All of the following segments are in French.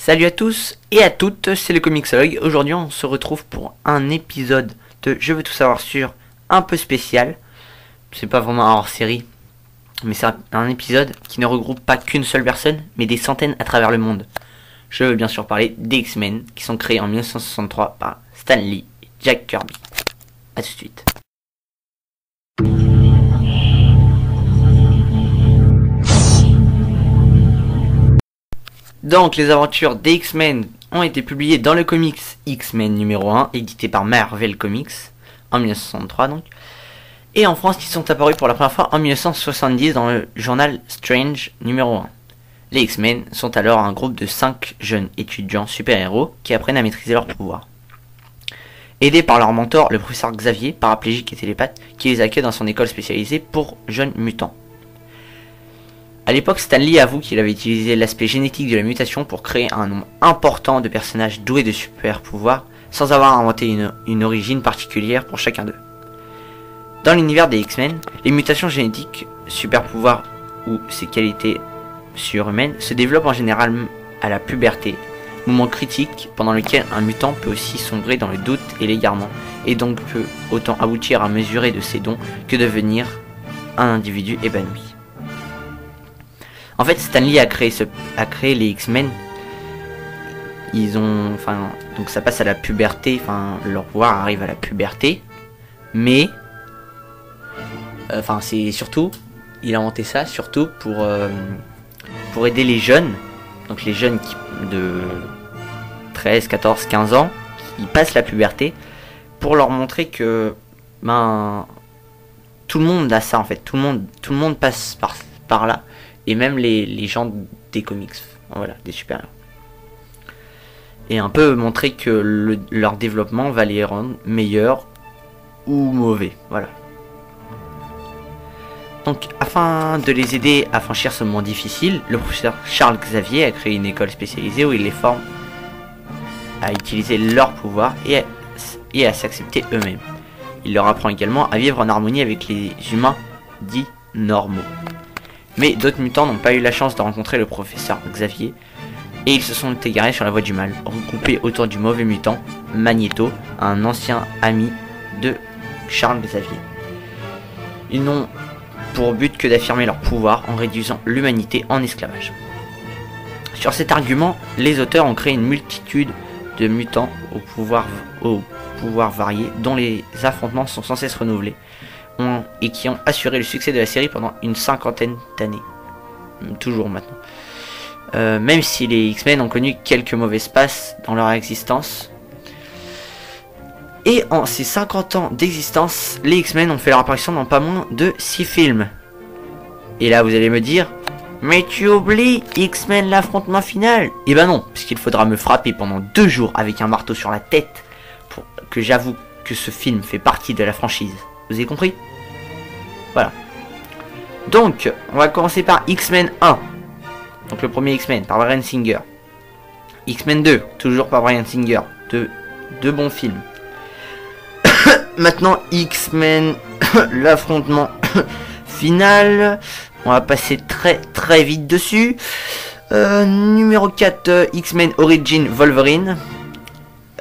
Salut à tous et à toutes, c'est le Comixologue. Aujourd'hui on se retrouve pour un épisode de Je veux tout savoir sur un peu spécial. C'est pas vraiment un hors-série, mais c'est un épisode qui ne regroupe pas qu'une seule personne, mais des centaines à travers le monde. Je veux bien sûr parler des X-Men qui sont créés en 1963 par Stan Lee et Jack Kirby. A tout de suite. Donc les aventures des X-Men ont été publiées dans le comics X-Men numéro 1, édité par Marvel Comics, en 1963 donc. Et en France, ils sont apparus pour la première fois en 1970 dans le journal Strange numéro 1. Les X-Men sont alors un groupe de 5 jeunes étudiants super-héros qui apprennent à maîtriser leurs pouvoirs. Aidés par leur mentor, le professeur Xavier, paraplégique et télépathe, qui les accueille dans son école spécialisée pour jeunes mutants. A l'époque, Stan Lee avoue qu'il avait utilisé l'aspect génétique de la mutation pour créer un nombre important de personnages doués de super pouvoirs, sans avoir inventé une origine particulière pour chacun d'eux. Dans l'univers des X-Men, les mutations génétiques, super pouvoirs ou ses qualités surhumaines se développent en général à la puberté, moment critique pendant lequel un mutant peut aussi sombrer dans le doute et l'égarement, et donc peut autant aboutir à mesurer de ses dons que devenir un individu épanoui. En fait, Stan Lee a créé les X-Men. Donc ça passe à la puberté, leur pouvoir arrive à la puberté, mais, c'est surtout, il a inventé ça surtout pour aider les jeunes, donc les jeunes de 13, 14, 15 ans, qui passent la puberté, pour leur montrer que, tout le monde a ça en fait, tout le monde passe par là. Et même les gens des comics, voilà, des super-héros. Et un peu montrer que leur développement va les rendre meilleurs ou mauvais, voilà. Donc, afin de les aider à franchir ce moment difficile, le professeur Charles Xavier a créé une école spécialisée où il les forme à utiliser leurs pouvoirs et à s'accepter eux-mêmes. Il leur apprend également à vivre en harmonie avec les humains dits normaux. Mais d'autres mutants n'ont pas eu la chance de rencontrer le professeur Xavier et ils se sont égarés sur la voie du mal, regroupés autour du mauvais mutant, Magneto, un ancien ami de Charles Xavier. Ils n'ont pour but que d'affirmer leur pouvoir en réduisant l'humanité en esclavage. Sur cet argument, les auteurs ont créé une multitude de mutants aux pouvoirs variés dont les affrontements sont sans cesse renouvelés, et qui ont assuré le succès de la série pendant une cinquantaine d'années. Toujours maintenant. Même si les X-Men ont connu quelques mauvaises passes dans leur existence. Et en ces 50 ans d'existence, les X-Men ont fait leur apparition dans pas moins de 6 films. Et là vous allez me dire, mais tu oublies X-Men l'affrontement final. Et ben non, puisqu'il faudra me frapper pendant 2 jours avec un marteau sur la tête pour que j'avoue que ce film fait partie de la franchise. Vous avez compris? Voilà. Donc, on va commencer par X-Men 1. Donc le premier X-Men, par Bryan Singer. X-Men 2, toujours par Bryan Singer. Deux bons films. Maintenant, X-Men, l'affrontement final. On va passer très vite dessus. Numéro 4, X-Men Origin Wolverine.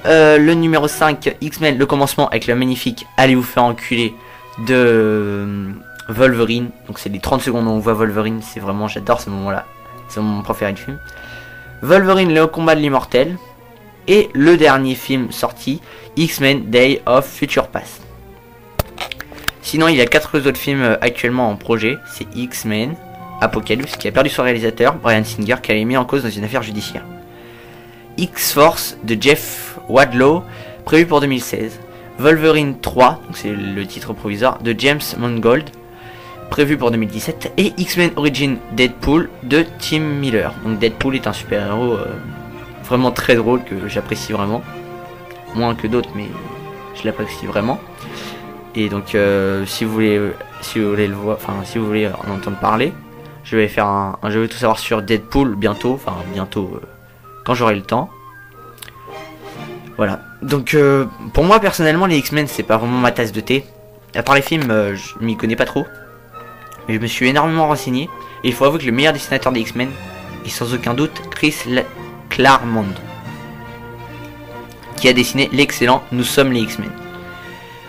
Le numéro 5, X-Men, le commencement avec le magnifique Allez vous faire enculer de Wolverine. Donc c'est les 30 secondes où on voit Wolverine, c'est vraiment, j'adore ce moment là, c'est mon préféré du film. Wolverine, le combat de l'immortel. Et le dernier film sorti, X-Men Day of Future Past. Sinon il y a 4 autres films actuellement en projet. C'est X-Men Apocalypse qui a perdu son réalisateur Bryan Singer, qui a été mis en cause dans une affaire judiciaire. X-Force de Jeff Wadlow, prévu pour 2016. Wolverine 3, c'est le titre provisoire, de James Mangold, prévu pour 2017. Et X-Men Origin Deadpool de Tim Miller. Donc Deadpool est un super-héros vraiment très drôle que j'apprécie vraiment. Moins que d'autres, mais je l'apprécie vraiment. Et donc si vous voulez le voir, si vous voulez en entendre parler, je vais faire un je vais tout savoir sur Deadpool bientôt, quand j'aurai le temps. Voilà. Donc pour moi personnellement les X-Men c'est pas vraiment ma tasse de thé. À part les films, je m'y connais pas trop. Mais je me suis énormément renseigné. Et il faut avouer que le meilleur dessinateur des X-Men est sans aucun doute Claremont, qui a dessiné l'excellent Nous sommes les X-Men,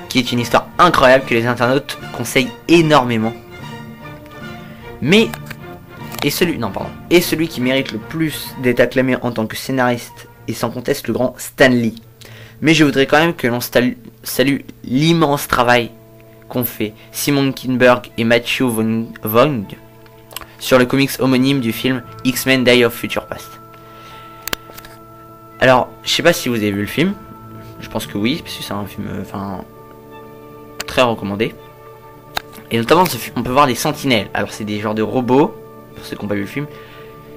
qui est une histoire incroyable que les internautes conseillent énormément. Mais et celui qui mérite le plus d'être acclamé en tant que scénariste est sans conteste le grand Stan Lee. Mais je voudrais quand même que l'on salue l'immense travail qu'ont fait Simon Kinberg et Matthew Vaughn sur le comics homonyme du film X-Men Day of Future Past. Alors, je sais pas si vous avez vu le film, je pense que oui, parce que c'est un film très recommandé. Et notamment dans ce film, on peut voir les sentinelles. Alors c'est des genres de robots, pour ceux qui n'ont pas vu le film,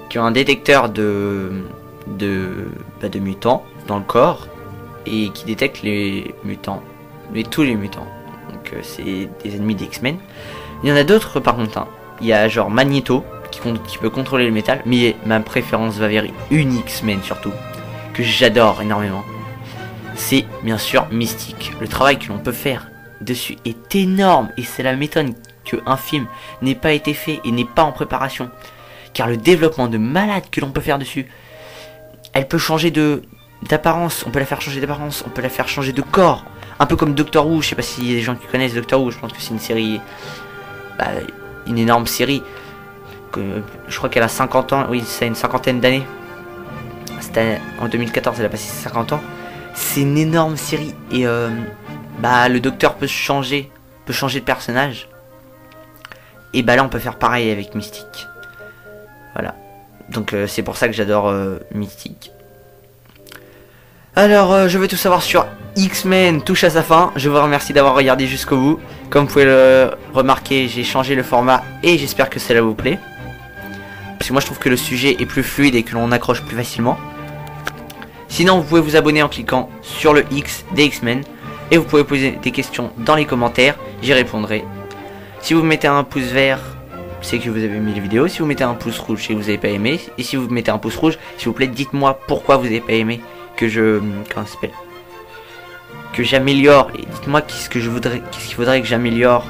qui ont un détecteur de mutants dans le corps et qui détectent les mutants, mais tous les mutants. Donc c'est des ennemis des X-Men. Il y en a d'autres par contre. Hein. Il y a genre Magneto qui peut contrôler le métal, mais ma préférence va vers une X-Men surtout, que j'adore énormément. C'est bien sûr Mystique. Le travail que l'on peut faire dessus est énorme et c'est la méthode qu'un film n'ait pas été fait et n'est pas en préparation. Car le développement de malade que l'on peut faire dessus, elle peut changer d'apparence, on peut la faire changer d'apparence, on peut la faire changer de corps. Un peu comme Doctor Who, je sais pas s'il y a des gens qui connaissent Doctor Who, je pense que c'est une série, une énorme série. Je crois qu'elle a 50 ans, oui, c'est une cinquantaine d'années. C'était en 2014, elle a passé 50 ans. C'est une énorme série et le docteur peut changer de personnage. Et là on peut faire pareil avec Mystique. Voilà. Donc c'est pour ça que j'adore Mystique. Alors je veux tout savoir sur X-Men touche à sa fin. Je vous remercie d'avoir regardé jusqu'au bout. Comme vous pouvez le remarquer, j'ai changé le format et j'espère que cela vous plaît. Parce que moi je trouve que le sujet est plus fluide et que l'on accroche plus facilement. Sinon vous pouvez vous abonner en cliquant sur le X des X-Men. Et vous pouvez poser des questions dans les commentaires, j'y répondrai. Si vous mettez un pouce vert, c'est que vous avez aimé les vidéos. Si vous mettez un pouce rouge, c'est que vous n'avez pas aimé. Et si vous mettez un pouce rouge, s'il vous plaît, dites-moi pourquoi vous n'avez pas aimé. Que j'améliore. Et dites-moi qu'est-ce qu'il faudrait que j'améliore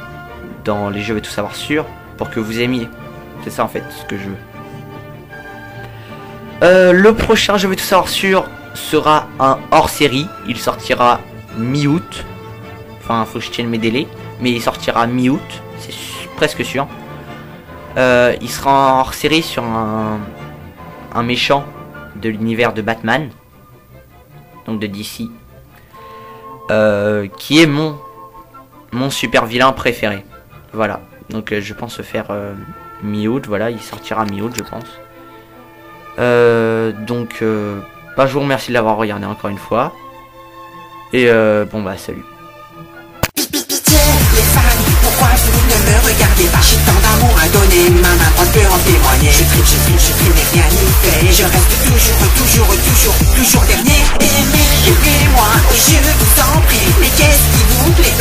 dans les Je veux tout savoir sur pour que vous aimiez. C'est ça en fait ce que je veux. Le prochain Je veux tout savoir sur sera un hors-série. Il sortira mi-août. Enfin, faut que je tienne mes délais. Mais il sortira mi-août. C'est presque sûr. Il sera en hors-série sur un méchant de l'univers de Batman. Donc de DC. Qui est mon super vilain préféré. Voilà. Donc je pense se faire mi-août. Voilà, il sortira mi-août, je pense. Je vous remercie de l'avoir regardé encore une fois. Et salut. Les fans, pourquoi vous ne me regardez pas? J'ai tant d'amour à donner, ma main droite peut en témoigner. Je trie, mais rien n'y fait. Je reste toujours dernier. Aimez-moi, et je vous en prie. Mais qu'est-ce qui vous plaît